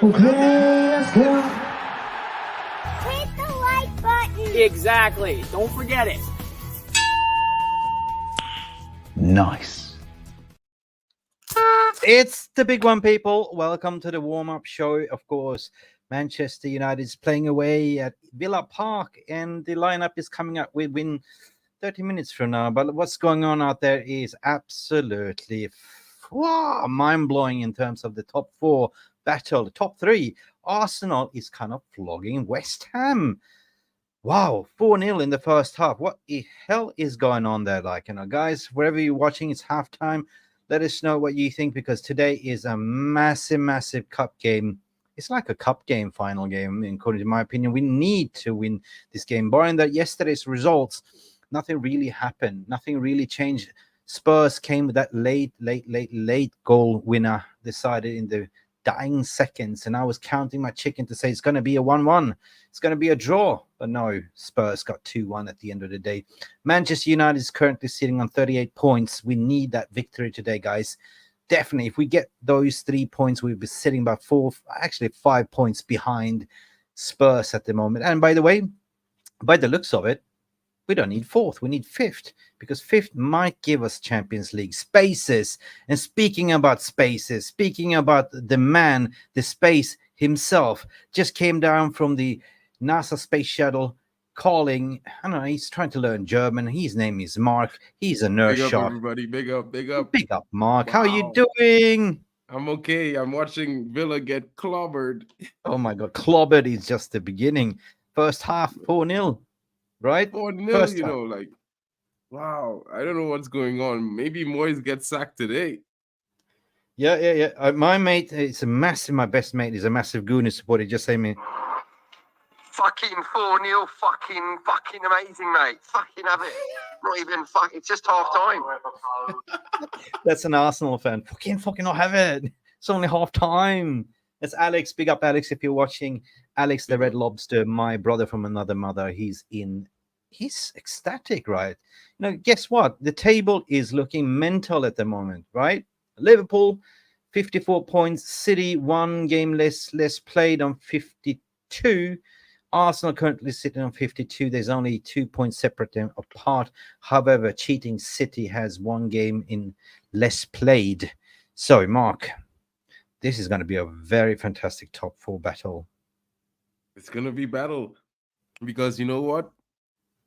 Okay, let's go. Hit the like button. Exactly. Don't forget it. Nice. It's the big one, people. Welcome to the warm-up show. Of course, Manchester United is playing away at Villa Park, and the lineup is coming up within 30 minutes from now. But what's going on out there is absolutely mind-blowing in terms of the top four battle. The top three. Arsenal is kind of flogging West Ham. Wow, 4-0 in the first half. What the hell is going on there? Guys, wherever you're watching, it's halftime. Let us know what you think, because today is a massive cup game. It's like a cup game, final game, according to my opinion. We need to win this game. Barring that yesterday's results, nothing really happened. Nothing really changed. Spurs came with that late goal winner, decided in the dying seconds, and I was counting my chicken to say it's going to be a 1-1. It's going to be a draw, but no, Spurs got 2-1 at the end of the day. Manchester United is currently sitting on 38 points. We need that victory today, guys. Definitely, if we get those 3 points, we'll be sitting about 5 points behind Spurs at the moment. And by the way, by the looks of it, we don't need fourth, we need fifth, because fifth might give us Champions League spaces. And speaking about spaces, speaking about the man, the space himself, just came down from the NASA space shuttle calling, I don't know, he's trying to learn German. His name is Marc. He's a nurse Big up, shot. everybody. Big up, big up. Big up, Marc. Wow. How are you doing? I'm okay. I'm watching Villa get clobbered. Oh my God, clobbered is just the beginning. First half, 4-0. Right? 4-0, you know, like, wow. I don't know what's going on. Maybe Moyes gets sacked today. Yeah. My mate, my best mate is a massive Gooner supporter. Just say me. Fucking 4-0, fucking amazing, mate. Fucking have it. Not even it's just half time. That's an Arsenal fan. Fucking not have it. It's only half time. That's Alex. Big up, Alex, if you're watching. Alex, the Red Lobster, my brother from another mother. He's ecstatic, right? You know, guess what? The table is looking mental at the moment, right? Liverpool, 54 points. City, 1 game less played on 52. Arsenal currently sitting on 52. There's only 2 points separate them apart. However, cheating City has 1 game in less played. So, Mark, this is going to be a very fantastic top 4 battle. It's going to be battle, because you know what?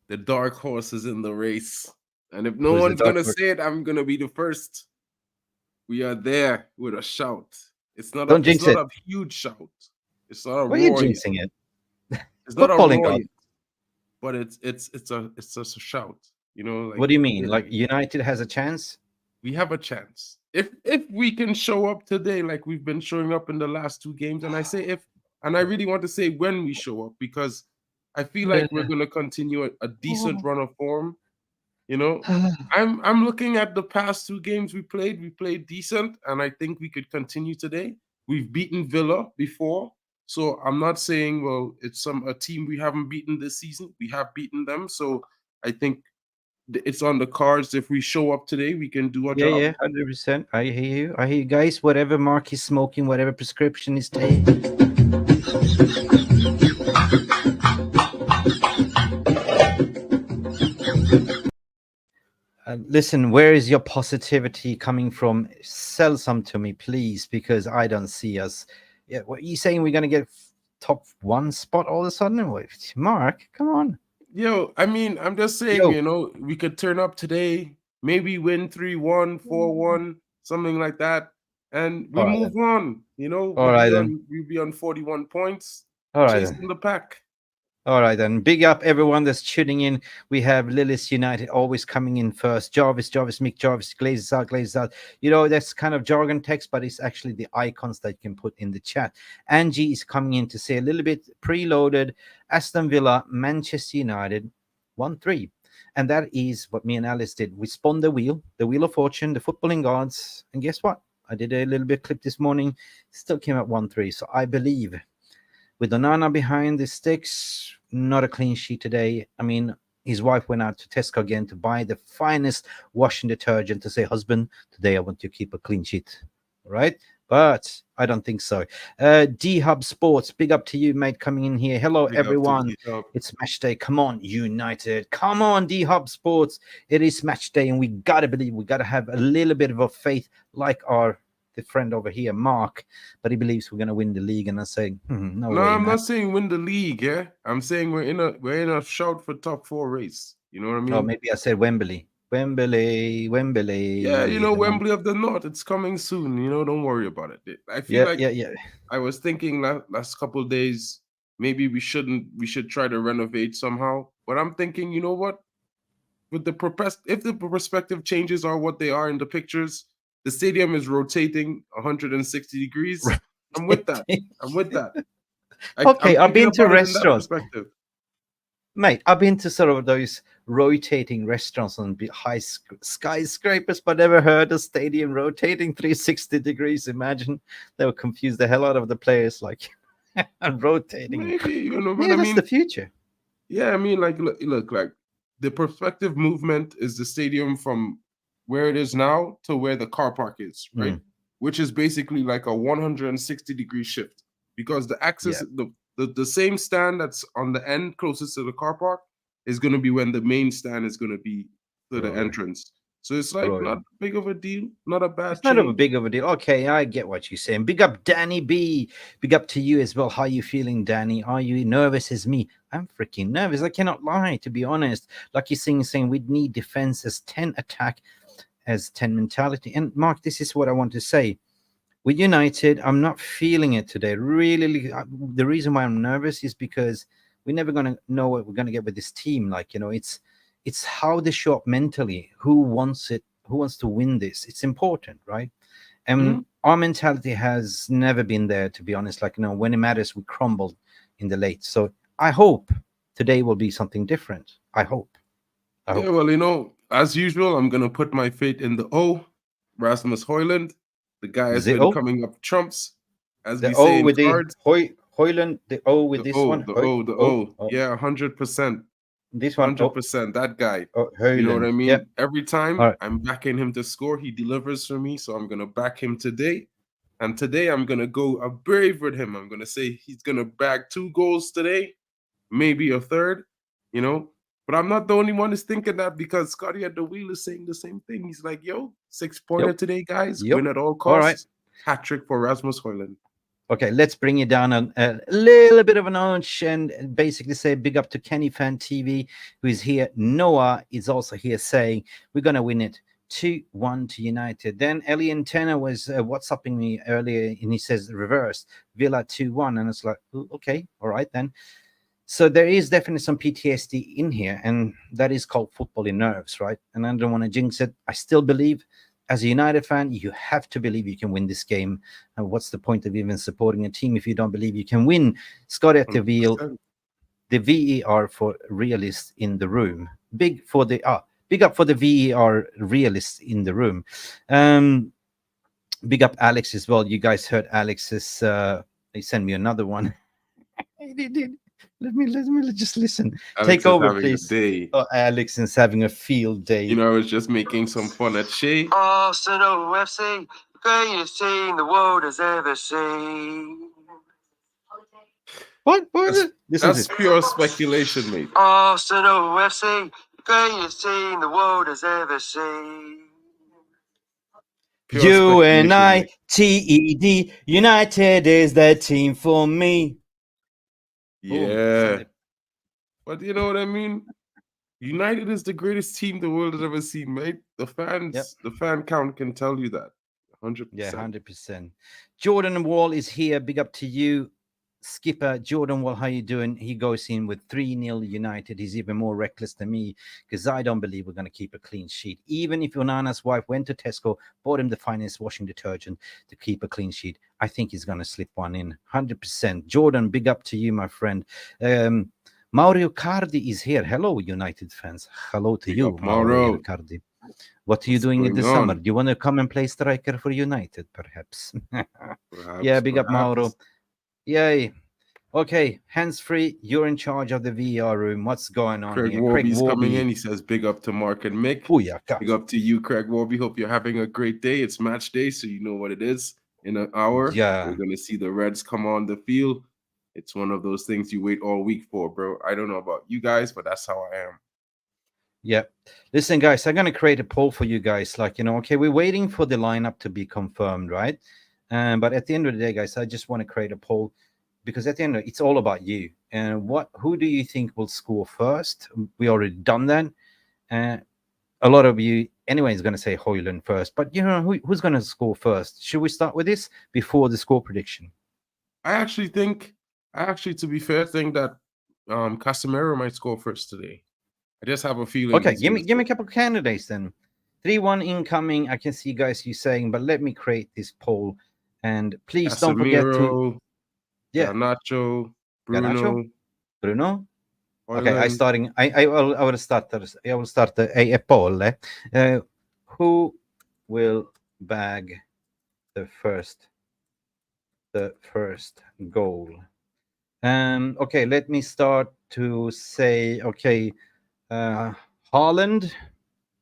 The dark horse is in the race. And if no one's going to say it, I'm going to be the first. We are there with a shout. It's not a huge shout. It's not a roar. Why are you jinxing it? It's not a roar, but it's a shout. You know, like, what do you mean? Like United has a chance? We have a chance. If we can show up today like we've been showing up in the last 2 games, and I say if, and I really want to say when we show up, because I feel like we're going to continue a decent run of form. You know, I'm looking at the past 2 games we played decent, and I think we could continue today. We've beaten Villa before, so I'm not saying, well, it's a team we haven't beaten this season. We have beaten them, so I think it's on the cards. If we show up today, we can do our job. Yeah, 100%. I hear you, guys. Whatever Mark is smoking, whatever prescription is taking. Listen, where is your positivity coming from? Sell some to me, please, because I don't see us. Yeah, what are you saying? We're gonna get top 1 spot all of a sudden? Mark, come on. Yo, I mean, I'm just saying, you know, we could turn up today, maybe win 3-1, 4-1, something like that, and we move on. You know, we'll be on 41 points, chasing the pack. All right, then. Big up everyone that's tuning in. We have Lillis United always coming in first. Jarvis, Mick Jarvis, glazes out, glazes out. You know, that's kind of jargon text, but it's actually the icons that you can put in the chat. Angie is coming in to say a little bit preloaded. Aston Villa, Manchester United, 1-3. And that is what me and Alice did. We spun the wheel of fortune, the footballing gods. And guess what? I did a little bit clip this morning. Still came out 1-3. So I believe with Onana behind the sticks, not a clean sheet today. I mean, his wife went out to Tesco again to buy the finest washing detergent to say, husband, today I want you to keep a clean sheet. All right? But I don't think so. D-Hub Sports, big up to you, mate, coming in here. Hello, Big up to everyone. D-Hub. It's match day. Come on, United. Come on, D-Hub Sports. It is match day, and we got to believe, we got to have a little bit of a faith like the friend over here, Mark, but he believes we're going to win the league, and I'm saying, no way, I'm man. not saying win the league. Yeah, I'm saying we're in a shout for top 4 race. You know what I mean? Oh, maybe I said Wembley. Yeah, you know, Wembley of the North. It's coming soon. You know, don't worry about it. I feel yeah. I was thinking last couple of days, maybe we should try to renovate somehow. But I'm thinking, you know what? With if the perspective changes are what they are in the pictures, the stadium is rotating 160 degrees. I'm with that. Okay, I'm I've been to about it in that restaurants. perspective. Mate, I've been to sort of those rotating restaurants on high skyscrapers, but never heard a stadium rotating 360 degrees. Imagine they would confuse the hell out of the players, like, and rotating. Maybe, you know, Maybe that's the future. Yeah, I mean, like, look, like the perspective movement is the stadium from where it is now to where the car park is, right? Which is basically like a 160-degree shift, because the axis, the same stand that's on the end closest to the car park is going to be when the main stand is going to be to the entrance. So it's like not big of a deal, not a bad. It's not a big of a deal. Okay, I get what you're saying. Big up Danny B. Big up to you as well. How you feeling, Danny? Are you nervous as me? I'm freaking nervous. I cannot lie, to be honest. Like you're saying we need defense as 10, attack as 10 mentality. And Mark, this is what I want to say. With United, I'm not feeling it today. Really, the reason why I'm nervous is because we're never going to know what we're going to get with this team. Like, you know, it's how they show up mentally. Who wants it? Who wants to win this? It's important, right? And our mentality has never been there, to be honest. Like, you know, when it matters, we crumbled in the late. So I hope today will be something different. I hope. Yeah, well, you know, as usual, I'm going to put my faith in the Rasmus Højlund. The guy has been coming up trumps, as we say in cards. Højlund, the O with this one. The O. Yeah, 100%. This one, 100%. That guy. Højlund. You know what I mean? Yep. Every time I'm backing him to score, he delivers for me. So I'm going to back him today. And today I'm going to go brave with him. I'm going to say he's going to bag 2 goals today, maybe a third, you know. But I'm not the only one who's thinking that, because Scotty at the wheel is saying the same thing. He's like, yo, 6-pointer today, guys. Win at all costs. All right. Hat trick for Rasmus Højlund. Okay, let's bring it down a little bit of a notch and basically say big up to Kenny Fan TV, who is here. Noah is also here saying we're going to win it 2-1 to United. Then Elian Tanner was WhatsApping me earlier, and he says reverse, Villa 2-1. And it's like, okay, all right then. So there is definitely some PTSD in here, and that is called football in nerves, right? And I don't want to jinx it. I still believe, as a United fan, you have to believe you can win this game. And what's the point of even supporting a team if you don't believe you can win? Scott at the wheel, the VAR for realists in the room. Big up for the VAR realists in the room. Big up Alex as well. You guys heard Alex's. He sent me another one. He did. Let me just listen. Alex Take over, please. Oh, Alex is having a field day. You know, I was just making some fun at Shea. Arsenal FC, greatest team the world has ever seen. What is it? That's pure speculation, mate. Arsenal FC, greatest team the world has ever seen. UNITED, United is the team for me. Yeah. But you know what I mean? United is the greatest team the world has ever seen, mate. The fans, the fan count can tell you that. 100%. Yeah, 100%. Jordan Wall is here. Big up to you. skipper Jordan, well, how you doing? He goes in with 3-0 United. He's even more reckless than me because I don't believe we're going to keep a clean sheet. Even if Onana's wife went to Tesco, bought him the finest washing detergent to keep a clean sheet, I think he's going to slip one in 100%. Jordan, big up to you, my friend. Mauro Cardi is here. Hello, United fans. Hello to you, Mauro Cardi. What are you doing in the summer? Do you want to come and play striker for United, perhaps? Yeah, big up, Mauro. Yay. Okay, hands-free. You're in charge of the VR room. What's going on Craig here? Warby's coming in. He says, big up to Mark and Mick. Booyaka. Big up to you, Craig Warby. Hope you're having a great day. It's match day, so you know what it is. In an hour, yeah, we're going to see the Reds come on the field. It's one of those things you wait all week for, bro. I don't know about you guys, but that's how I am. Yeah. Listen, guys, I'm going to create a poll for you guys. Like, okay, we're waiting for the lineup to be confirmed, right? But at the end of the day, guys, I just want to create a poll because at the end of it, it's all about you. And who do you think will score first? We already done that. A lot of you, anyway, is going to say Hojlund first. But, who's going to score first? Should we start with this before the score prediction? I actually, to be fair, think that Casemiro might score first today. I just have a feeling. Okay, give me a couple of candidates then. 3-1 incoming. I can see guys you saying, but let me create this poll. And please Casemiro, don't forget to Garnacho, Bruno. Hojlund. Okay, I will start a poll. Who will bag the first goal? Okay, let me start to say, okay, Hojlund,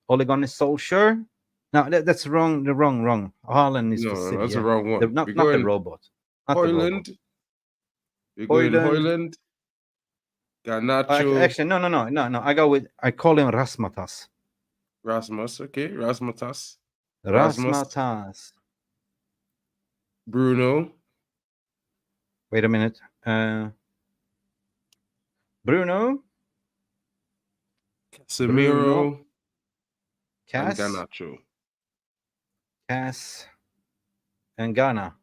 Ole Gunnar Solskjaer. No, that's wrong. Wrong. Hojlund is no, for City. That's the wrong one. Not the robot. Hojlund. You're going Hojlund. Garnacho. Actually, no. I call him Rasmatas. Rasmus, okay. Rasmatas. Bruno. Wait a minute. Bruno. Casemiro. Cass. And Garnacho. Cass. And Ghana.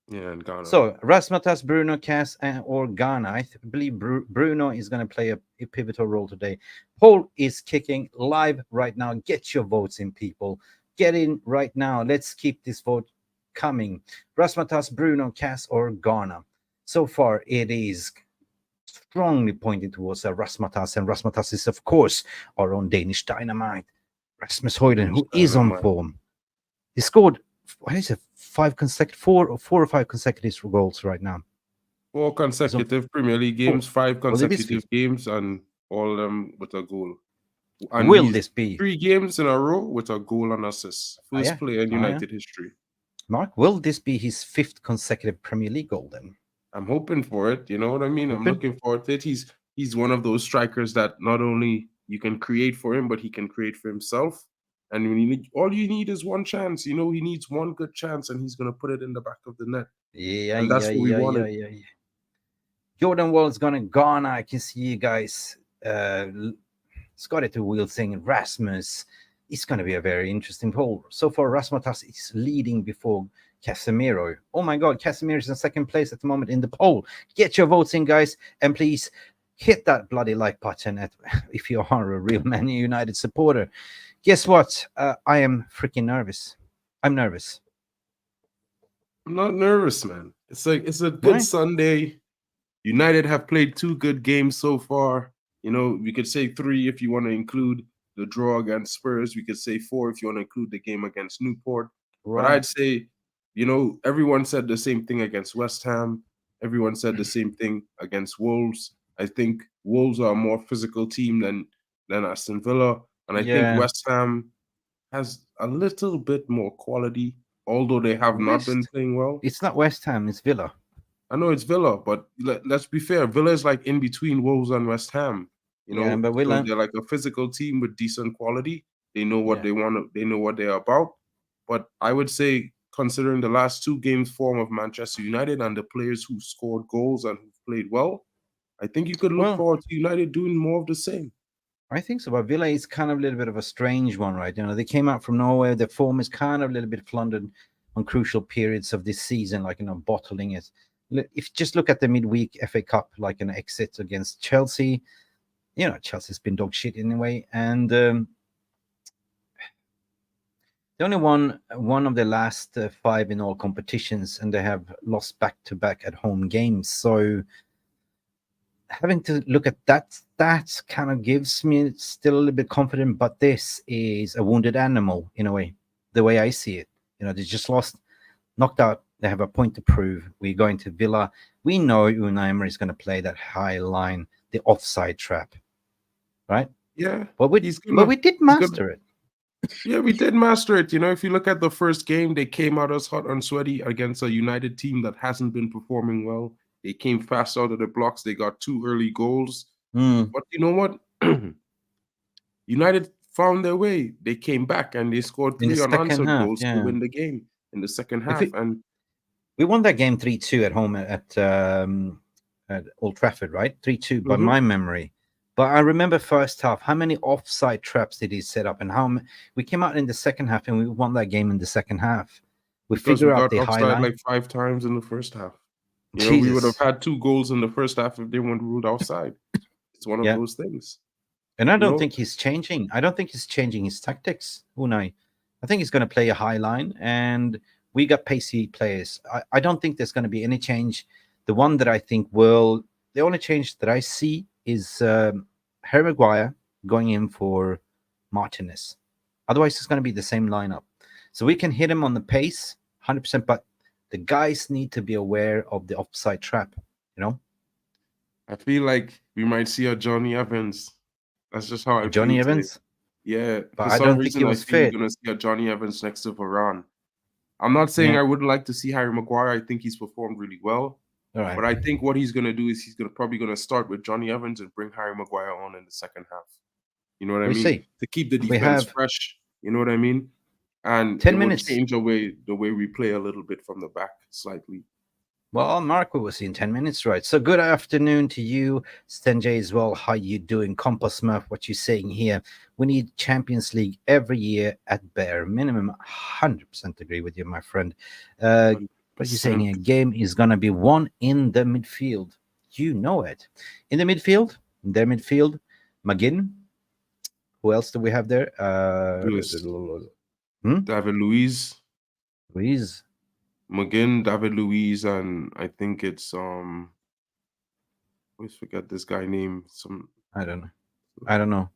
Yeah, and Ghana. So Rasmatas, Bruno, Cass, or Ghana. I believe Bruno is going to play a pivotal role today. Poll is kicking live right now. Get your votes in, people. Get in right now. Let's keep this vote coming. Rasmatas, Bruno, Cass, or Ghana. So far, it is strongly pointing towards Rasmatas, and Rasmatas is, of course, our own Danish dynamite. Rasmus Højlund, who is on form. He scored, what is it, 4 or 5 consecutive goals right now. 4 consecutive Premier League games, 5 consecutive games, and all of them with a goal. And will this be 3 games in a row with a goal and assist? First player in United history. Mark, will this be his 5th consecutive Premier League goal then? I'm hoping for it. You know what I mean? I'm looking forward to it. He's one of those strikers that not only you can create for him, but he can create for himself. And all you need is one chance. He needs one good chance, and he's going to put it in the back of the net. Yeah, and that's what we wanted. Yeah. Jordan Wall's going to Ghana. I can see you guys. Scotty to Wheel saying Rasmus. It's going to be a very interesting poll. So far, Rasmatas is leading before Casemiro. Oh my God, Casemiro is in 2nd place at the moment in the poll. Get your votes in, guys, and please hit that bloody like button if you are a real Man United supporter. Guess what? I am freaking nervous. I'm nervous. I'm not nervous, man. It's a good Sunday. United have played 2 good games so far. We could say 3 if you want to include the draw against Spurs. We could say 4 if you want to include the game against Newport. Right. But I'd say, everyone said the same thing against West Ham. Everyone said the same thing against Wolves. I think Wolves are a more physical team than Aston Villa. And I think West Ham has a little bit more quality, although they have not been playing well. It's not West Ham, it's Villa. I know it's Villa, but let's be fair. Villa is like in between Wolves and West Ham. But Villa, they're like a physical team with decent quality. They know what they want. They know what they're about. But I would say, considering the last 2 games form of Manchester United and the players who scored goals and who played well, I think you could look forward to United doing more of the same. I think so, but Villa is kind of a little bit of a strange one, right? They came out from nowhere. Their form is kind of a little bit floundered on crucial periods of this season, like bottling it. if just look at the midweek FA Cup, like an exit against Chelsea, Chelsea's been dog shit anyway, and the only one of the last 5 in all competitions, and they have lost back-to-back at home games. So having to look at that kind of gives me still a little bit confident, but this is a wounded animal in a way, the way I see it. They just lost, knocked out. They have a point to prove. We're going to Villa. We know Unai Emery is going to play that high line, the offside trap, right? Yeah, but we did master it. Yeah, we did master it. If you look at the first game, they came out as hot and sweaty against a United team that hasn't been performing well. They came fast out of the blocks. They got 2 early goals. But you know what? United found their way. They came back and they scored 3 unanswered goals to win the game in the second half. And we won that game 3-2 at home at Old Trafford, right? 3-2 by my memory. But I remember first half, how many offside traps did he set up, and how we came out in the second half and we won that game in the second half. We figured out the highline like 5 times in the first half. We would have had 2 goals in the first half if they weren't ruled outside. It's one of those things. And I don't think he's changing. I don't think he's changing his tactics, Unai. I think he's going to play a high line, and we got pacey players. I don't think there's going to be any change. The one that I think the only change that I see is Harry Maguire going in for Martinez. Otherwise, it's going to be the same lineup. So we can hit him on the pace, 100%, but the guys need to be aware of the offside trap, I feel like we might see a Johnny Evans. That's just how I feel. Johnny Evans? Yeah. But I don't think he was fit. We're going to see a Johnny Evans next to Varane. I'm not saying I wouldn't like to see Harry Maguire. I think he's performed really well. All right. But I think what he's going to do is he's probably going to start with Johnny Evans and bring Harry Maguire on in the second half. You know what I mean? See. To keep the defense fresh. You know what I mean? And 10 minutes. Change the way we play a little bit from the back slightly. Well, Mark, we will see in 10 minutes, right? So good afternoon to you, Stenjay, as well. How you doing? Compass Smurf, what you saying here? We need Champions League every year at bare minimum. 100% agree with you, my friend. What you saying here? Game is going to be won in the midfield. You know it. In the midfield, McGinn. Who else do we have there? David Luiz. Luiz. McGinn, David Luiz, and I think it's I always forget this guy name. I don't know.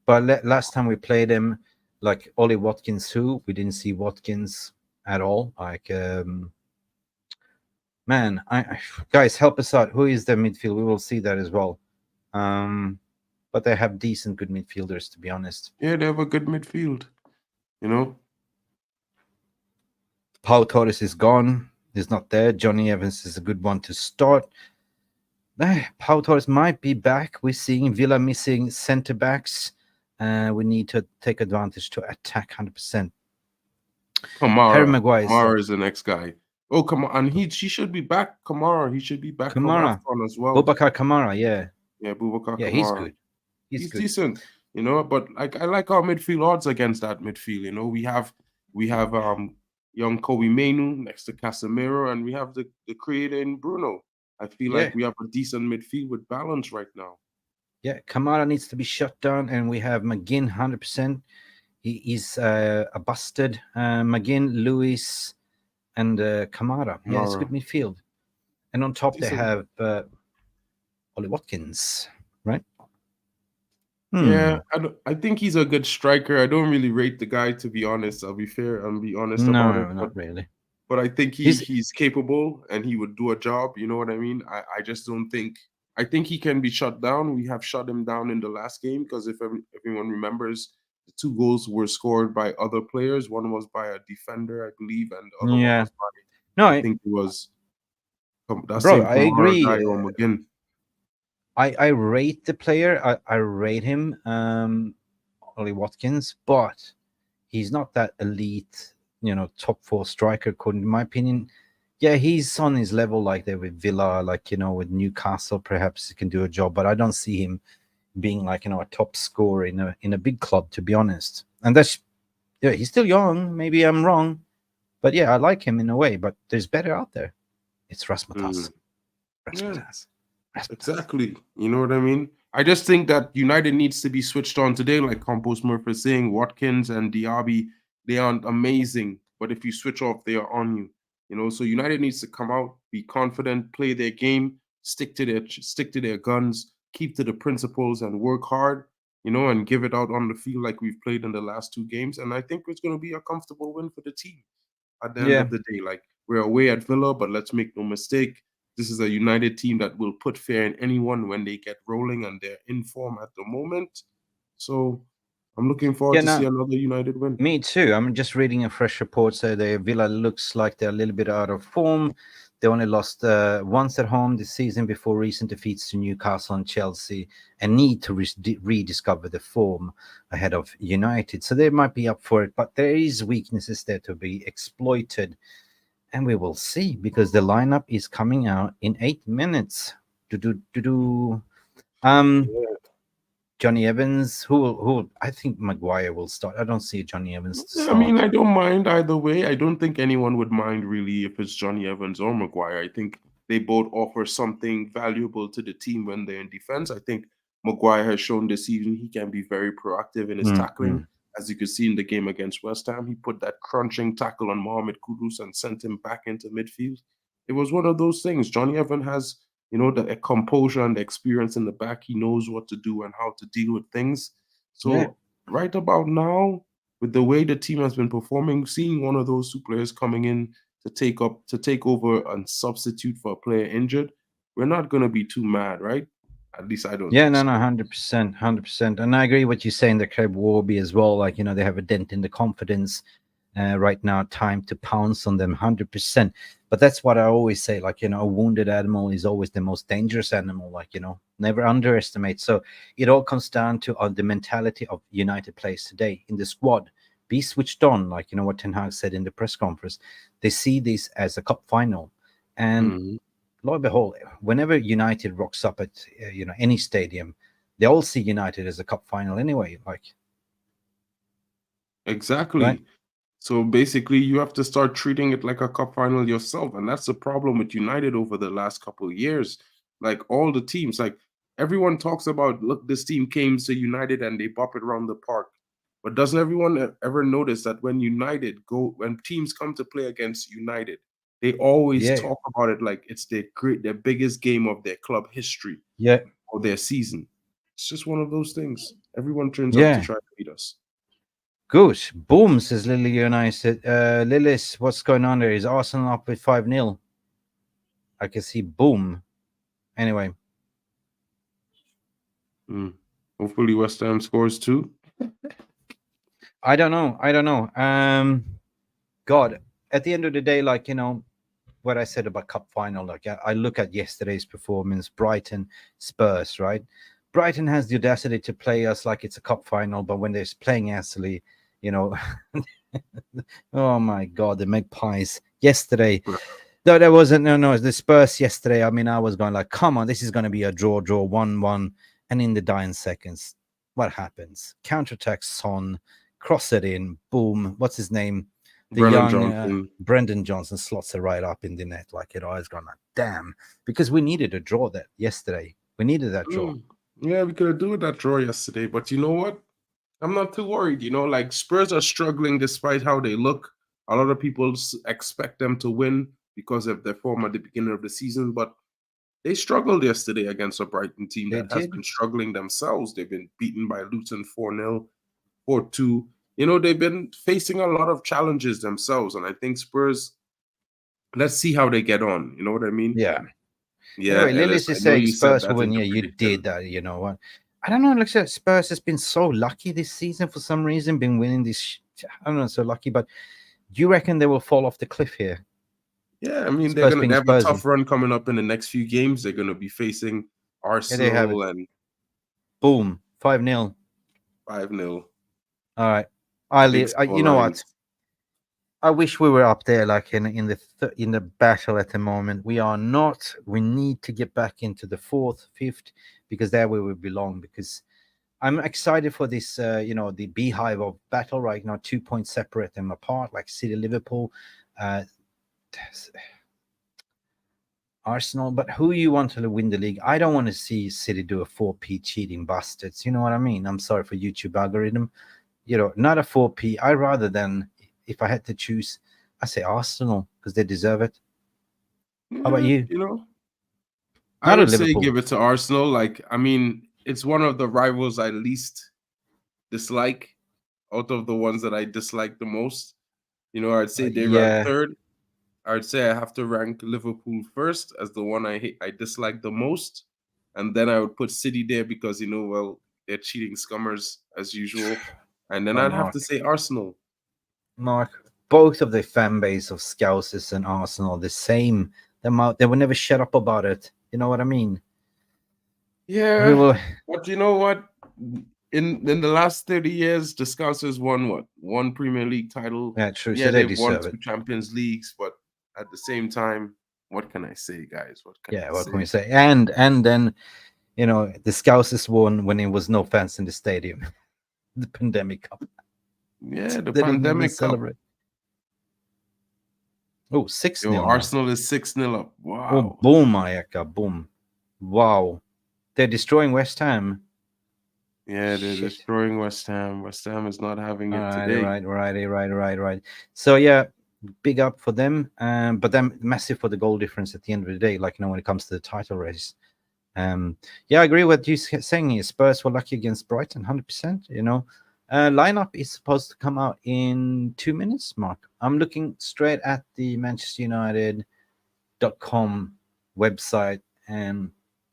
But last time we played him, like Ollie Watkins, we didn't see Watkins at all. Like man, guys, help us out. Who is the midfield? We will see that as well. But they have decent, good midfielders, to be honest. Yeah, they have a good midfield. Pau Torres is gone. He's not there. Johnny Evans is a good one to start. Pau Torres might be back. We're seeing Villa missing centre backs. We need to take advantage to attack 100%. Harry Maguire. Kamara is the next guy. Oh, come on. And he should be back. Kamara. He should be back Kamara as well. Boubacar Kamara, yeah. Yeah, Boubacar Kamara. He's good. He's good. Decent. But I like our midfield odds against that midfield. We have young Kobibie Mainoo next to Casemiro, and we have the creator in Bruno. I feel like we have a decent midfield with balance right now. Yeah, Kamara needs to be shut down, and we have McGinn 100%. He's a busted. McGinn, Lewis, and Kamara. Yeah, it's good midfield. And on top, they have Ollie Watkins, right? Yeah, I think he's a good striker. I don't really rate the guy, to be honest. I'll be fair and be honest about it. No, not really. But I think he's capable and he would do a job. You know what I mean? I just don't think. I think he can be shut down. We have shut him down in the last game because if everyone remembers, the 2 goals were scored by other players. One was by a defender, I believe, and the other one was by, I think it was. I agree. McGinn. I rate the player. I rate him, Ollie Watkins, but he's not that elite, top 4 striker. In my opinion, yeah, he's on his level, like there with Villa, like with Newcastle. Perhaps he can do a job, but I don't see him being like a top scorer in a big club, to be honest. And he's still young. Maybe I'm wrong, but yeah, I like him in a way. But there's better out there. It's Rasmus. Rashford Yeah. has. Exactly. You know what I mean? I just think that United needs to be switched on today, like Compost Murphy is saying. Watkins and Diaby, they aren't amazing, but if you switch off, they are on you. You know, so United needs to come out, be confident, play their game, stick to their guns, keep to the principles, and work hard. You know, and give it out on the field like we've played in the last 2 games. And I think it's going to be a comfortable win for the team at the end Yeah. of the day. Like, we're away at Villa, but let's make no mistake. This is a United team that will put fear in anyone when they get rolling, and they're in form at the moment. So I'm looking forward to see another United win. Me too. I'm just reading a fresh report. So the Villa looks like they're a little bit out of form. They only lost once at home this season before recent defeats to Newcastle and Chelsea, and need to rediscover the form ahead of United. So they might be up for it, but there is weaknesses there to be exploited. And we will see, because the lineup is coming out in 8 minutes. Johnny Evans, who I think Maguire will start. I don't see Johnny Evans to I start. mean, I don't mind either way. I don't think anyone would mind really if it's Johnny Evans or Maguire. I think they both offer something valuable to the team when they're in defense. I think Maguire has shown this season he can be very proactive in his tackling. As you could see in the game against West Ham, he put that crunching tackle on Mohamed Kudus and sent him back into midfield. It was one of those things. Johnny Evans has, you know, the composure and the experience in the back. He knows what to do and how to deal with things. So right about now, with the way the team has been performing, seeing one of those 2 players coming in to take over and substitute for a player injured, we're not going to be too mad, right? At least I don't. Yeah, think no, so. 100%. And I agree what you're saying, the Craig Warby as well. Like, you know, they have a dent in the confidence right now. Time to pounce on them, 100%. But that's what I always say. Like, you know, a wounded animal is always the most dangerous animal. Like, you know, never underestimate. So it all comes down to the mentality of United players today in the squad. Be switched on, like, you know, what Ten Hag said in the press conference. They see this as a cup final. And lo and behold, whenever United rocks up at you know, any stadium, they all see United as a cup final anyway. Like, exactly. right? So basically, you have to start treating it like a cup final yourself, and that's the problem with United over the last couple of years. Like, all the teams, like, everyone talks about, look, this team came to United and they bop it around the park. But doesn't everyone ever notice that when teams come to play against United, they always talk about it like it's their biggest game of their club history or their season. It's just one of those things. Everyone turns up to try to beat us. Good. Boom, says Lily United. Lillis, what's going on there? Is Arsenal up with 5-0? I can see boom. Anyway. Hopefully West Ham scores too. I don't know. God, at the end of the day, like, you know, what I said about cup final, like, I look at yesterday's performance, Brighton, Spurs, right? Brighton has the audacity to play us like it's a cup final, but when they're playing Astley, you know, oh my God, the Magpies yesterday. No, there wasn't. No, the Spurs yesterday. I mean, I was going like, come on, this is going to be a draw, 1-1. And in the dying seconds, what happens? Counterattack, Son, cross it in, boom. What's his name? The Brendan Johnson slots it right up in the net. Like, it always gone like, damn, because we needed a draw that yesterday. We needed that draw. Yeah, we could have done that draw yesterday, but you know what? I'm not too worried. You know, like, Spurs are struggling despite how they look. A lot of people expect them to win because of their form at the beginning of the season, but they struggled yesterday against a Brighton team that has been struggling themselves. They've been beaten by Luton 4-0, 4-2. You know, they've been facing a lot of challenges themselves, and I think Spurs, let's see how they get on. You know what I mean? Yeah. Yeah. Anyway, Lillis is saying Spurs will win. Yeah, you did that. You know what? I don't know. Looks like Spurs has been so lucky this season for some reason, been winning this. I don't know, so lucky, but do you reckon they will fall off the cliff here? Yeah, I mean, they have a tough run coming up in the next few games. They're going to be facing Arsenal and boom, 5-0. 5-0. All right, you know what? I wish we were up there, like in the battle at the moment. We are not. We need to get back into the 4th, 5th, because there we will belong. Because I'm excited for this, you know, the beehive of battle right now. 2 points separate them apart, like City, Liverpool. Arsenal, but who you want to win the league? I don't want to see City do a 4p cheating bastards. You know what I mean? I'm sorry for YouTube algorithm. You know, not a 4p. I rather than, if I had to choose, I say Arsenal because they deserve it. How about you? You know, I Not a would say Liverpool. give it to Arsenal. Like, I mean, it's one of the rivals I least dislike out of the ones that I dislike the most. You know, I'd say they rank Yeah. third. I'd say I have to rank Liverpool first as the one I dislike the most. And then I would put City there because, you know, well, they're cheating scummers as usual. And then But I'd have to say Arsenal. Mark, both of the fan base of Scousers and Arsenal the same. They will never shut up about it. You know what I mean? Yeah. We will. But you know what? In the last 30 years, the Scousers won what? One Premier League title. Yeah, true. Yeah, So they they've won deserve 2 it. Champions Leagues, but at the same time, what can I say, guys? What can I What say? can we say? And then, you know, the Scousers won when there was no fans in the stadium. The pandemic cup. Yeah, the They didn't even pandemic cup. celebrate. Oh, 6-0 Yo, now. Arsenal is 6-0 up. Wow. Oh, boom, Ayaka, boom. Wow. They're destroying West Ham. Yeah, they're Shit. destroying West Ham. West Ham is not having it All today. right. So, yeah, big up for them. But then massive for the goal difference at the end of the day, like, you know, when it comes to the title race. Yeah, I agree with you saying here. Spurs were lucky against Brighton, 100%, you know. Lineup is supposed to come out in 2 minutes, Mark. I'm looking straight at the Manchester United.com website, and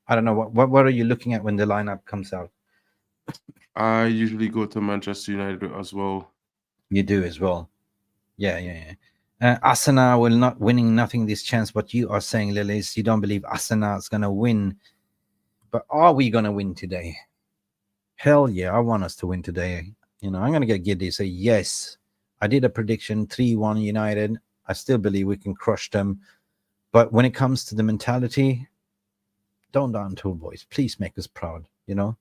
I don't know what are you looking at when the lineup comes out? I usually go to Manchester United as well. You do as well. Yeah. Arsenal will not winning nothing this chance. What you are saying, Lilies, you don't believe Arsenal is gonna win, but are we gonna win today? Hell yeah, I want us to win today. You know, I'm gonna get giddy. Say yes. I did a prediction 3-1 United. I still believe we can crush them, but when it comes to the mentality, don't down tool, boys. Please make us proud. You know,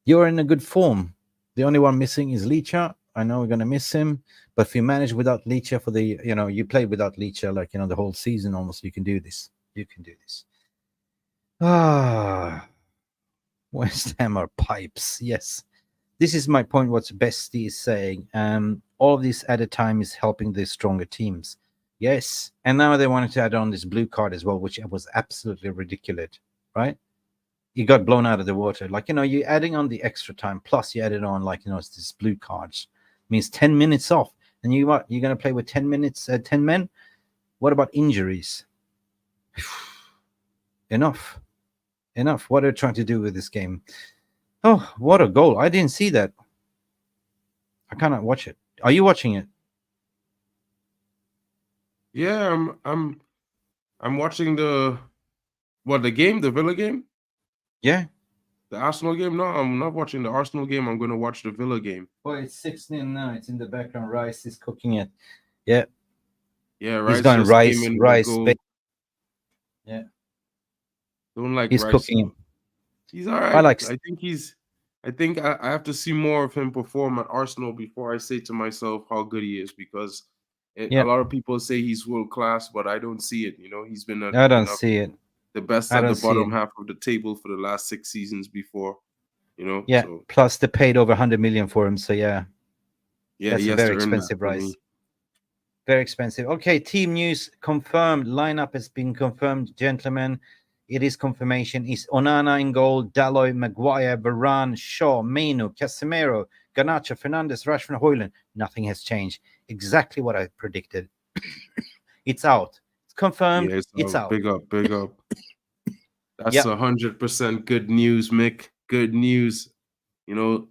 you're in a good form. The only one missing is Licha. I know we're gonna miss him, but if you manage without Licha for the, you know, you played without Licha, like, you know, the whole season almost. You can do this. You can do this. West Ham are pipes. Yes. This is my point. What Bestie is saying. All of this at a time is helping the stronger teams. Yes. And now they wanted to add on this blue card as well, which was absolutely ridiculous, right? You got blown out of the water. Like, you know, you're adding on the extra time, plus you added on, like, you know, it's this blue cards. Means 10 minutes off. And you what? You're going to play with 10 minutes, 10 men? What about injuries? Enough. What are you trying to do with this game? Oh, what a goal. I didn't see that. I cannot watch it. Are you watching it? Yeah, I'm watching the game, the Villa game? Yeah. The Arsenal game? No, I'm not watching the Arsenal game. I'm going to watch the Villa game. Well, it's 6-0 now. It's in the background. Rice is cooking it. Yeah. Yeah, Rice. He's going Rice. Yeah. Don't like He's Rice. cooking him. He's all right. I think I have to see more of him perform at Arsenal before I say to myself how good he is, because a lot of people say he's world class, but I don't see it. You know, he's been I don't see it. The best at the bottom half of the table for the last 6 seasons before. You know, yeah. So. Plus, they paid over 100 million for him. So yeah, that's a very expensive Rice. Very expensive. Okay, team news confirmed. Lineup has been confirmed, gentlemen. It is confirmation. Is Onana in goal, Dalot, Maguire, Varane, Shaw, Mainoo, Casemiro, Garnacho, Fernandes, Rashford, Højlund. Nothing has changed. Exactly what I predicted. It's out. It's confirmed. Yeah, it's out. Big up. That's 100% good news, Mick. Good news. You know,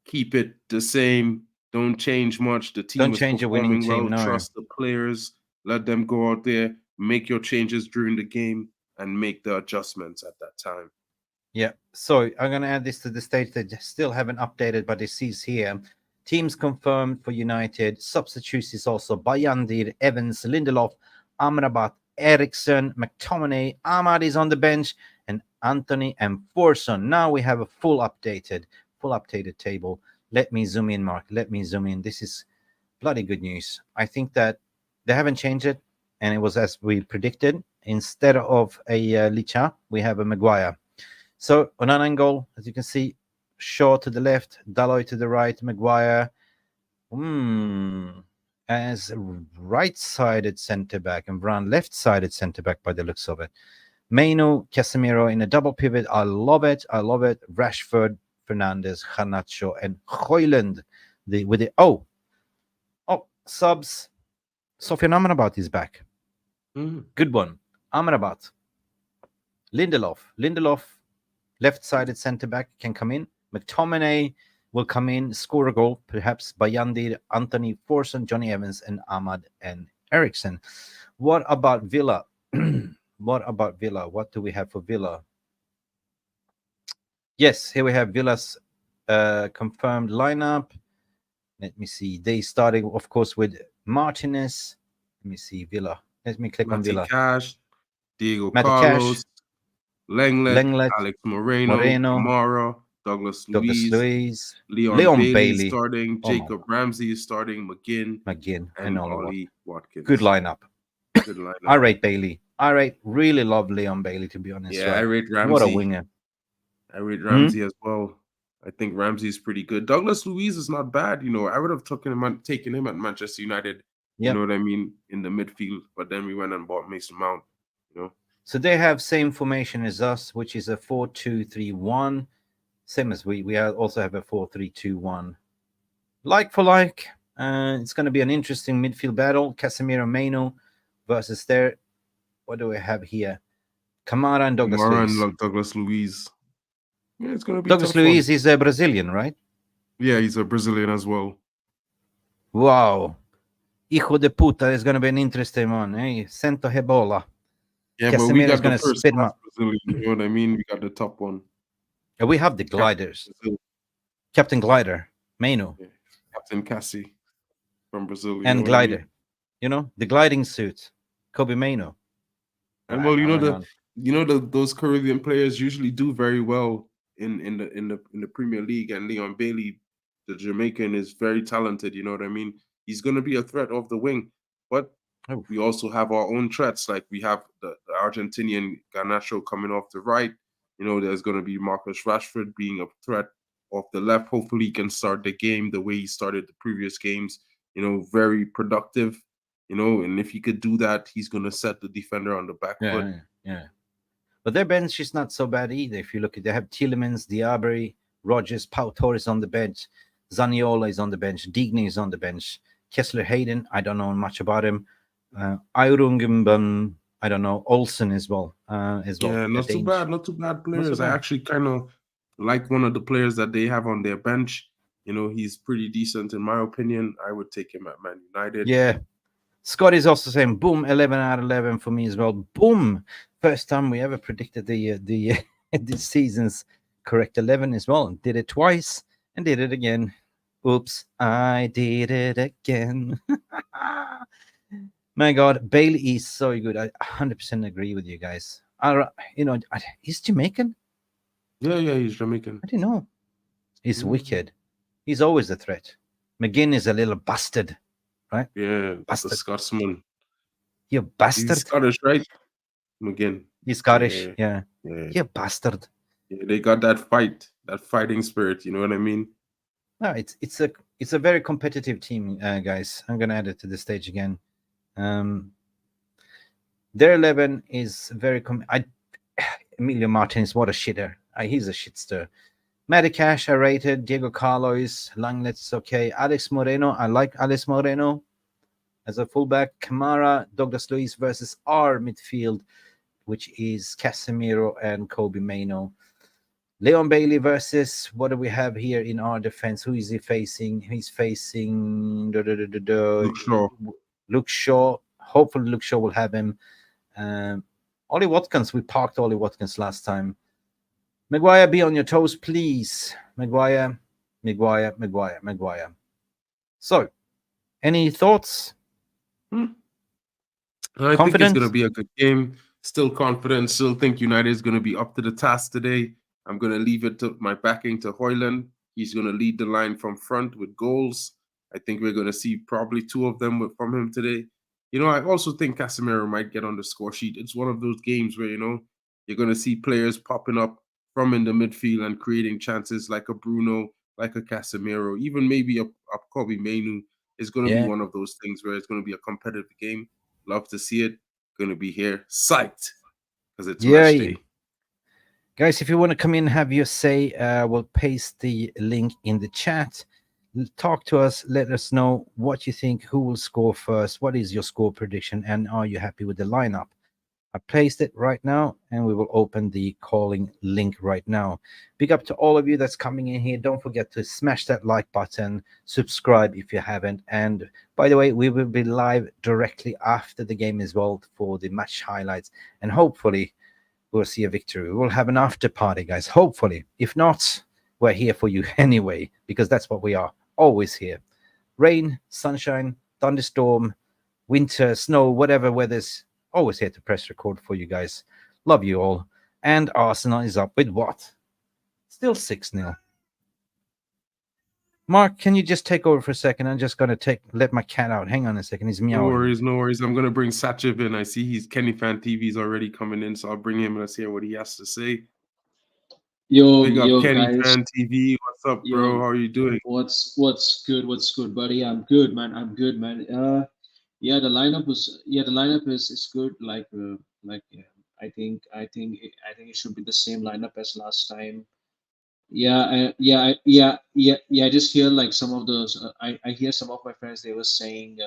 keep it the same. Don't change much. The team Don't change a winning team. No. Trust the players. Let them go out there, make your changes during the game, and make the adjustments at that time. Yeah. So I'm going to add this to the stage that still haven't updated, but it sees here. Teams confirmed for United. Substitutes is also Bayandir, Evans, Lindelof, Amrabat, Eriksson, McTominay, Ahmad is on the bench, and Anthony and Forson. Now we have a full updated table. Let me zoom in, Mark. Let me zoom in. This is bloody good news. I think that they haven't changed it, and it was as we predicted. instead of a Licha, we have a Maguire. So on an angle, as you can see, Shaw to the left, Dalot to the right, Maguire as right-sided centre-back and Varane left-sided centre-back by the looks of it. Mainoo, Casemiro in a double pivot. I love it. I love it. Rashford, Fernandes, Garnacho, and Hojlund. Subs. Sofian Amrabat is back. Good one. Amrabat. Lindelof, left-sided centre-back, can come in. McTominay will come in, score a goal, perhaps Bayandir, Anthony Forson, Johnny Evans, and Ahmad and Eriksson. What about Villa? What do we have for Villa? Yes, here we have Villa's confirmed lineup. Let me see. They starting, of course, with Martinez. Let me see Villa. Let me click on Villa. Cash, Diego Matty Carlos, Cash, Lenglet, Alex Moreno, Kamara, Douglas Luiz, Leon Bailey starting, Jacob Ramsey is starting, McGinn, and Ollie Watkins. Good lineup. Good lineup. I rate Bailey. Really love Leon Bailey, to be honest. Yeah, right? I rate Ramsey. What a winger. I rate Ramsey as well. I think Ramsey is pretty good. Douglas Luiz is not bad. You know, I would have taken him at Manchester United. Yep. You know what I mean? In the midfield. But then we went and bought Mason Mount, you know. So they have same formation as us, which is a 4-2-3-1. Same as we also have a 4-3-2-1. Like for like. It's going to be an interesting midfield battle. Casemiro, Mainoo versus there. What do we have here? Kamara and Douglas Luiz. Yeah, it's going to be Douglas Luiz is a Brazilian, right? Yeah, he's a Brazilian as well. Wow. Hijo de puta is going to be an interesting one. Eh? Sento Hebola. Yeah, Casemiro, but we got the first class Brazilian, you know what I mean? We got the top one. Yeah, we have the gliders. Captain Glider, Mainoo. Yeah. Captain Cassie from Brazil. And Glider. I mean? You know, the gliding suit. Kobibie Mainoo. And well, those Caribbean players usually do very well in the Premier League, and Leon Bailey, the Jamaican, is very talented. You know what I mean? He's going to be a threat off the wing, but we also have our own threats. Like we have the Argentinian Garnacho coming off the right. You know, there's going to be Marcus Rashford being a threat off the left. Hopefully, he can start the game the way he started the previous games. You know, very productive. You know, and if he could do that, he's going to set the defender on the back foot. Yeah. But their bench is not so bad either. If you look at, they have Tielemans, Diaby, Rogers, Pau Torres on the bench, Zaniola is on the bench, Digny is on the bench, Kessler Hayden, I don't know much about him, Ayrungimban, I don't know, Olsen as well. Yeah, not too bad players. I actually kind of like one of the players that they have on their bench. You know, he's pretty decent in my opinion. I would take him at Man United. Yeah. Scott is also saying, boom, 11 out of 11 for me as well. Boom. First time we ever predicted the this season's correct 11 as well. Did it twice and did it again. Oops, I did it again. My God, Bailey is so good. I 100% agree with you guys. He's Jamaican? Yeah, he's Jamaican. I didn't know. He's wicked. He's always a threat. McGinn is a little bastard. Right? Yeah, that's the Scotsman. You bastard. He's Scottish, right? McGinn. He's Scottish, yeah. You bastard. Yeah, they got that fighting spirit. You know what I mean? No, it's a very competitive team, guys. I'm gonna add it to the stage again. Their 11 is very. Emilio Martinez, what a shitter. He's a shitster. Matty Cash, I rated. Diego Carlos, Langlet's okay. Alex Moreno, I like Alex Moreno as a fullback. Kamara, Douglas Luiz versus our midfield, which is Casemiro and Kobibie Mainoo. Leon Bailey versus, what do we have here in our defense? Who is he facing? He's facing Luke Shaw. Hopefully Luke Shaw will have him. Ollie Watkins, we parked Ollie Watkins last time. Maguire, be on your toes, please. Maguire. So, any thoughts? I think it's going to be a good game. Still confident. Still think United is going to be up to the task today. I'm going to leave it to my backing to Hojlund. He's going to lead the line from front with goals. I think we're going to see probably 2 of them from him today. you know, I also think Casemiro might get on the score sheet. It's one of those games where, you know, you're going to see players popping up from in the midfield and creating chances like a Bruno, like a Casemiro, even maybe a Kobibie Mainoo is going to be one of those things where it's going to be a competitive game. Love to see it. Going to be here. Psyched because it's match day. Guys, if you want to come in and have your say, we'll paste the link in the chat. Talk to us. Let us know what you think. Who will score first? What is your score prediction? And are you happy with the lineup? I placed it right now, and we will open the calling link right now. Big up to all of you that's coming in here. Don't forget to smash that like button, subscribe if you haven't. And by the way, we will be live directly after the game as well for the match highlights. And hopefully, we'll see a victory. We'll have an after party, guys. Hopefully. If not, we're here for you anyway, because that's what we are. Always here. Rain, sunshine, thunderstorm, winter, snow, whatever weather's, always here to press record for you guys. Love you all. And Arsenal is up with what? Still 6-0. Mark, can you just take over for a second? I'm just going to let my cat out. Hang on a second. He's meowing. No worries. I'm going to bring Sachiv in. I see he's Kenny Fan TV's already coming in, so I'll bring him and let's hear what he has to say. Yo, Big up Kenny guys. Fan TV. What's up, bro? How are you doing? What's good, buddy? I'm good, man. Yeah, the lineup is good. I think it should be the same lineup as last time. I just hear like some of those. I hear some of my friends, they were saying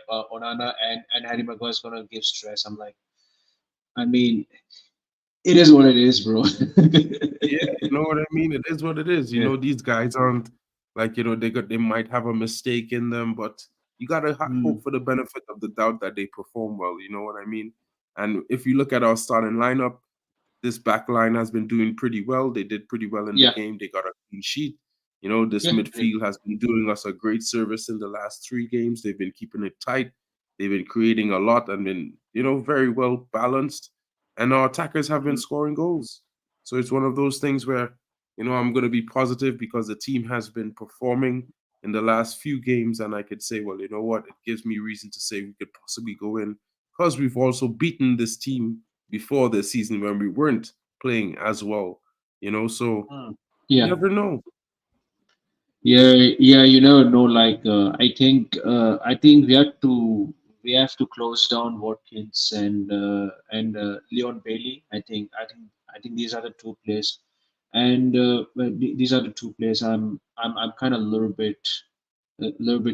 Onana and Harry Maguire is gonna give stress. I'm like, I mean, it is what it is, bro. Yeah, you know what I mean? It is what it is. You know, these guys aren't like, you know, they might have a mistake in them, but you gotta hope for the benefit of the doubt that they perform well. You know what I mean? And if you look at our starting lineup, this back line has been doing pretty well. They did pretty well in the game. They got a clean sheet. You know, this midfield has been doing us a great service in the last 3 games. They've been keeping it tight. They've been creating a lot and been, you know, very well balanced. And our attackers have been scoring goals. So it's one of those things where, you know, I'm going to be positive because the team has been performing in the last few games. And I could say, well, you know what? It gives me reason to say we could possibly go in because we've also beaten this team before the season when we weren't playing as well, you know, so you never know. You know, no, like I think we have to close down Watkins and Leon Bailey. I think these are the 2 players, and these are the 2 players. I'm kind of a little bit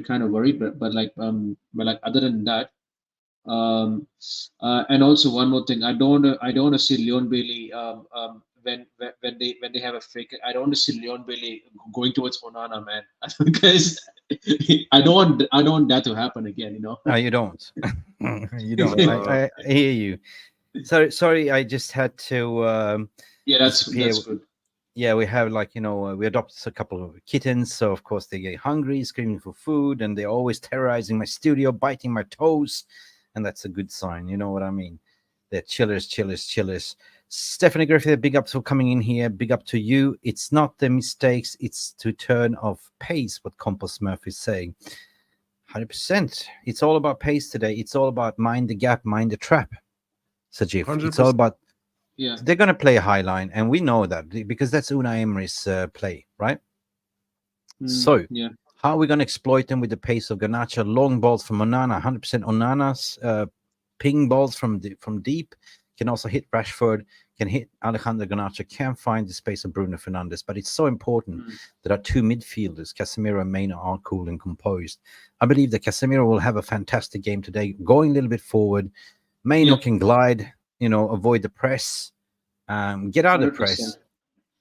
kind of worried, but other than that. And also one more thing, I don't want to see Leon Bailey when they have a fake. I don't want to see Leon Bailey going towards Onana, man, because I don't want that to happen again. You know. No, you don't. You don't. I hear you. Sorry. I just had to. That's good. Yeah, we have we adopted a couple of kittens, so of course they get hungry, screaming for food, and they're always terrorizing my studio, biting my toes. And that's a good sign. You know what I mean? They're chillers. Stephanie Griffith, big up for coming in here. Big up to you. It's not the mistakes. It's to turn of pace, what Compost Smurf is saying. 100%. It's all about pace today. It's all about mind the gap, mind the trap. Sajif. 100%. It's all about... Yeah. They're going to play a high line, and we know that because that's Unai Emery's play, right? So... yeah. How are we going to exploit them with the pace of Garnacho? Long balls from Onana, 100% Onana's ping balls from deep. Can also hit Rashford, can hit Alejandro Garnacho, can find the space of Bruno Fernandes. But it's so important that our 2 midfielders, Casemiro and Mainoo, are cool and composed. I believe that Casemiro will have a fantastic game today, going a little bit forward. Mainoo can glide, avoid the press, get out of the press.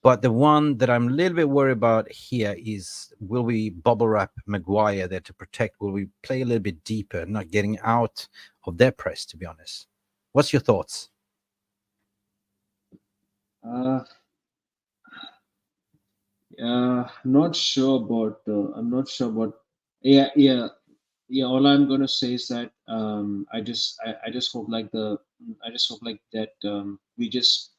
But the one that I'm a little bit worried about here is, will we bubble wrap Maguire there to protect? Will we play a little bit deeper, not getting out of their press, to be honest? What's your thoughts? Not sure about. I'm not sure about. Yeah. All I'm gonna say is that I just hope that we just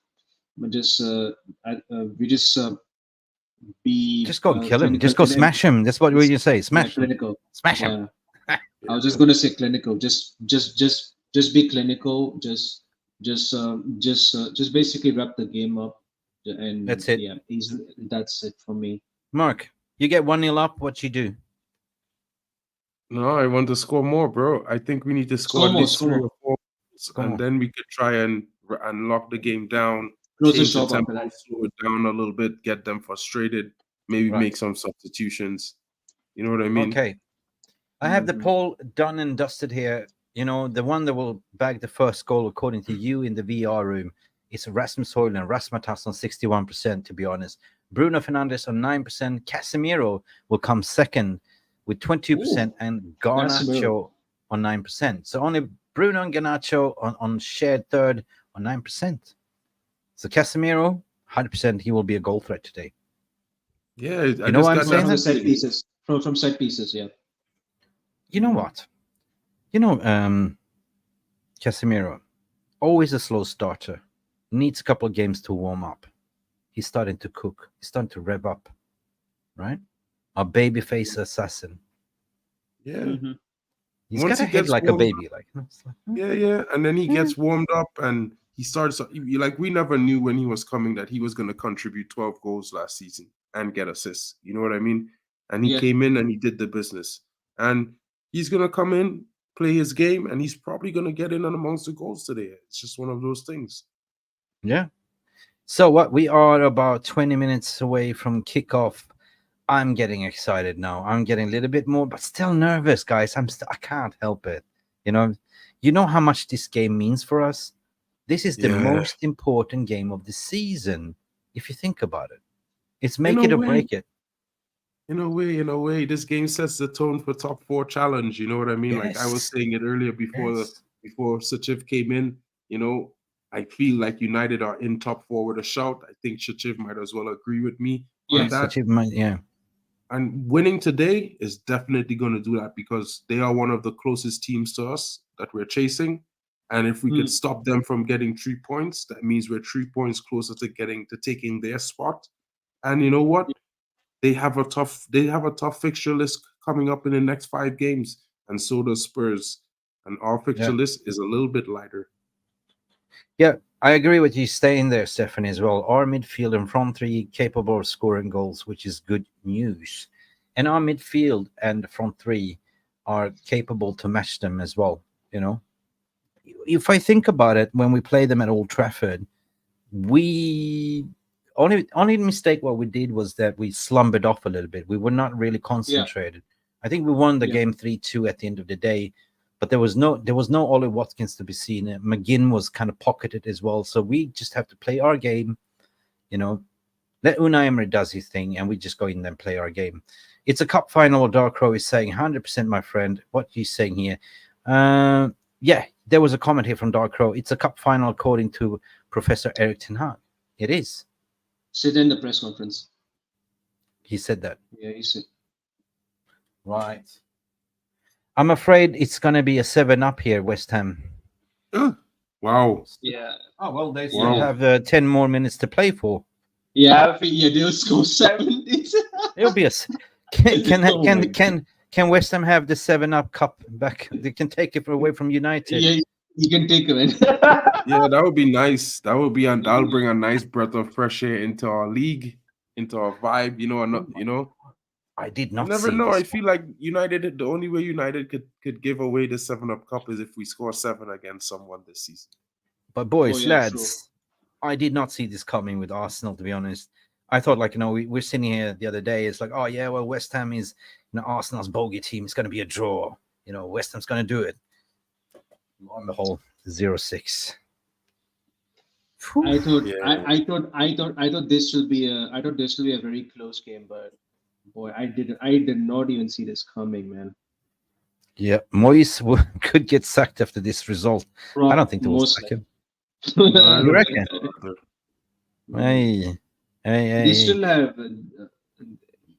go kill him. Just go smash him. That's what you say. Smash him. Smash him. I was just gonna say clinical. Just be clinical. Just basically wrap the game up, and That's it. yeah, that's it for me. Mark, you get 1-0 up. What you do? No, I want to score more, bro. I think we need to score Score at more, least score 3 more. or 4, Score and more. then we could try and lock the game down, Close the change the shop after tempo, that. slow it down a little bit, get them frustrated, maybe Right. make some substitutions. You know what I mean? Okay. I have the Mhm. poll done and dusted here. You know, the one that will bag the first goal, according to you in the VR room, is Rasmus Højlund. Rasmus on 61%, to be honest. Bruno Fernandes on 9%. Casemiro will come second with 22%, Ooh, and Casemiro. Garnacho on 9%. So only Bruno and Garnacho on shared third on 9%. So Casemiro, 100%, he will be a goal threat today. Yeah, I know just why I'm got saying From that? the set pieces. From set pieces, yeah. You know what? You know, Casemiro, always a slow starter, needs a couple of games to warm up. He's starting to cook. He's starting to rev up, right? A babyface assassin. Yeah. Mhm. He's Once got a he head gets like a warmed baby. Like, it's like, Yeah, and then he gets warmed up and he starts. Like we never knew when he was coming that he was going to contribute 12 goals last season and get assists. You know what I mean? And he Yeah. came in and he did the business. And he's going to come in, play his game, and he's probably going to get in and amongst the goals today. It's just one of those things. yeah. So what? We are about 20 minutes away from kickoff. I'm getting excited now. I'm getting a little bit more, but still nervous, guys. I can't help it. You know how much this game means for us. This is the Yeah. most important game of the season, if you think about it. It's In make a it or way. break it. In a way, this game sets the tone for top 4 challenge. You know what I mean? Like I was Yes. saying it earlier before Yes. before Sachiv came in. You know, I feel like United are in top 4 with a shout. I think Sachiv might as well agree with me on Yes. that. Yeah. And winning today is definitely going to do that because they are one of the closest teams to us that we're chasing. And if we could stop them from getting 3 points, that means we're 3 points closer to taking their spot. And you know what? They have a tough fixture list coming up in the next 5 games, and so does Spurs. And our fixture Yeah. list is a little bit lighter. Yeah, I agree with you staying there, Stephanie, as well. Our midfield and front three capable of scoring goals, which is good news. And our midfield and front three are capable to match them as well. You know, if I think about it, when we play them at Old Trafford, we only mistake what we did was that we slumbered off a little bit. We were not really concentrated. I think we won the Yeah. game 3-2 at the end of the day, but there was no Ollie Watkins to be seen. McGinn was kind of pocketed as well, so we just have to play our game. You know, let Unai Emery does his thing, and we just go in and play our game. It's a cup final. Dark Crow is saying 100%, my friend. What are you saying here? Yeah, there was a comment here from Dark Crow. It's a cup final according to Professor Eric Ten Hag. It is. Sit in the press conference. He said that. Yeah, he said. Right. I'm afraid it's going to be a 7-up here, West Ham. Wow. Yeah. Oh, well, they still Wow. have 10 more minutes to play for. Yeah, I think they'll score 7. It'll be a. Can West Ham have the 7-up cup back? They can take it away from United. Yeah, you can take him in. Yeah, that would be nice. That'll bring a nice breath of fresh air into our league, into our vibe. I did You not never see know. this. I feel like United. The only way United could give away the 7-Up Cup is if we score 7 against someone this season. But boys, Oh, yeah, lads, I did not see this coming with Arsenal, to be honest. I thought, like, we're sitting here the other day. It's like, oh, yeah, well, West Ham is, Arsenal's bogey team. It's going to be a draw. West Ham's going to do it. On the whole, 0-6. I thought Yeah. I thought this will be a very close game, but boy, I did not even see this coming, man. Yeah, Moyes could get sacked after this result. I don't think they will Most sack him. I You don't reckon? think so. Hey. They still have,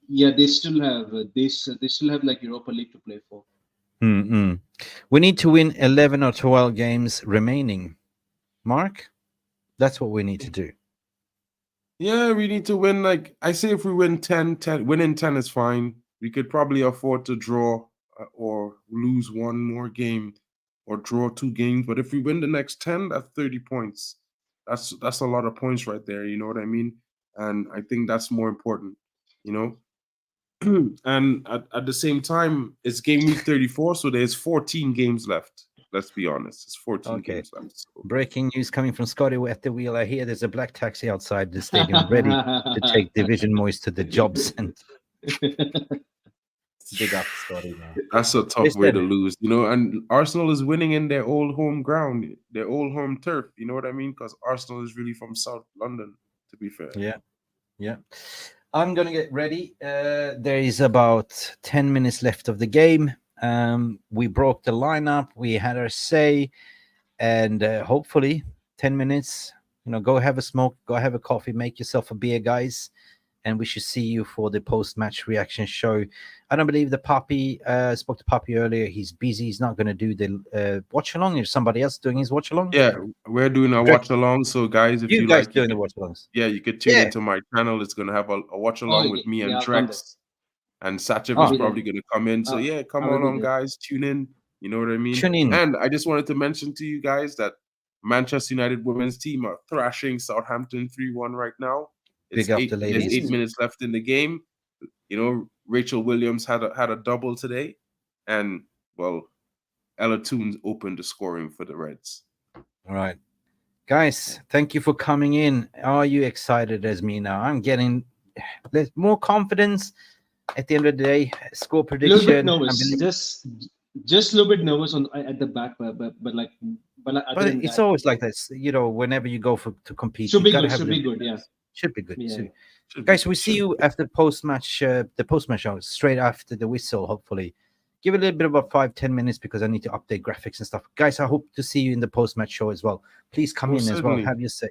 they still have like Europa League to play for. We need to win 11 or 12 games remaining. Mark, that's what we need to do. Yeah, we need to win. Like I say, if we win 10, winning 10 is fine. We could probably afford to draw or lose one more game or draw 2 games. But if we win the next 10, that's 30 points. That's a lot of points right there. You know what I mean? And I think that's more important, you know? And at the same time, it's game week 34, so there's 14 games left. Let's be honest. It's 14 games left. So. Breaking news coming from Scotty at the wheel. I hear there's a black taxi outside the stadium ready to take Division Moist to the job center. Big up, Scotty, man. That's a tough way to lose, you know. And Arsenal is winning in their old home ground, their old home turf. You know what I mean? Because Arsenal is really from South London, to be fair. Yeah. I'm gonna get ready. There is about 10 minutes left of the game. We broke the lineup. We had our say, and hopefully 10 minutes. You know, go have a smoke, go have a coffee, make yourself a beer, guys. And we should see you for the post-match reaction show. I don't believe the Puppy, spoke to Puppy earlier. He's busy. He's not going to do the watch-along. Is somebody else doing his watch-along? Yeah, we're doing a watch-along. So, guys, if you guys like doing the watch-alongs. Yeah, you could tune into my channel. It's going to have a watch-along with me and Drex. And Sachev is probably going to come in. So, yeah, come on, guys. Tune in. You know what I mean? Tune in. And I just wanted to mention to you guys that Manchester United women's team are thrashing Southampton 3-1 right now. Big up the ladies. There's 8 minutes left in the game. You know, Rachel Williams had a double today, and well, Ella Toons opened the scoring for the Reds. All right, guys, thank you for coming in. Are you excited as me now? I'm getting more confidence. At the end of the day, score prediction. A little bit nervous. Just a little bit nervous at the back, but it's always like this. You know, whenever you go to compete, should be good. Yeah. Should be good. Yeah. Guys, we see you after the post-match show, straight after the whistle, hopefully. Give it a little bit about 5-10 minutes because I need to update graphics and stuff. Guys, I hope to see you in the post-match show as well. Please come in as well. Have your say.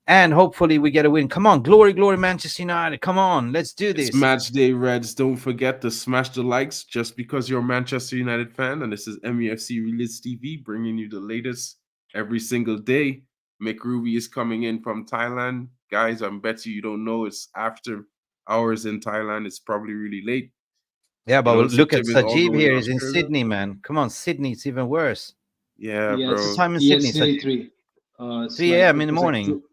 And hopefully we get a win. Come on, glory, Manchester United. Come on, let's do this. It's match day, Reds. Don't forget to smash the likes just because you're a Manchester United fan. And this is Mufc Realist TV bringing you the latest every single day. Mick Ruby is coming in from Thailand. Guys, I bet you don't know it's after hours in Thailand. It's probably really late. Yeah, but look at Sajib here. He's in Sydney, man. Come on, Sydney. It's even worse. Yeah, bro. What's the time in Sydney? 3 a.m. in the morning.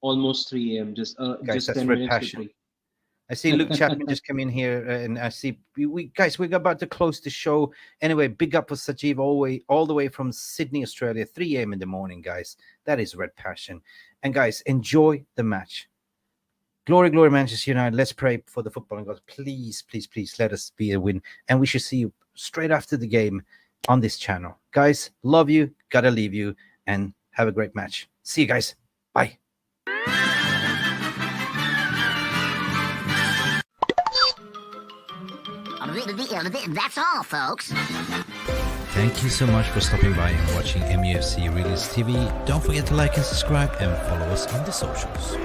Almost 3 a.m. Guys, just that's 10 red minutes passion. to 3. I see Luke Chapman just come in here, and I see we're about to close the show. Anyway, big up for Sajib all the way from Sydney, Australia, 3 a.m. in the morning, guys. That is red passion. And guys, enjoy the match. Glory, Manchester United. Let's pray for the footballing gods. Please, let us be a win. And we should see you straight after the game on this channel. Guys, love you, gotta leave you, and have a great match. See you guys. Bye. That's all, folks. Thank you so much for stopping by and watching Mufc Realist TV. Don't forget to like and subscribe and follow us on the socials.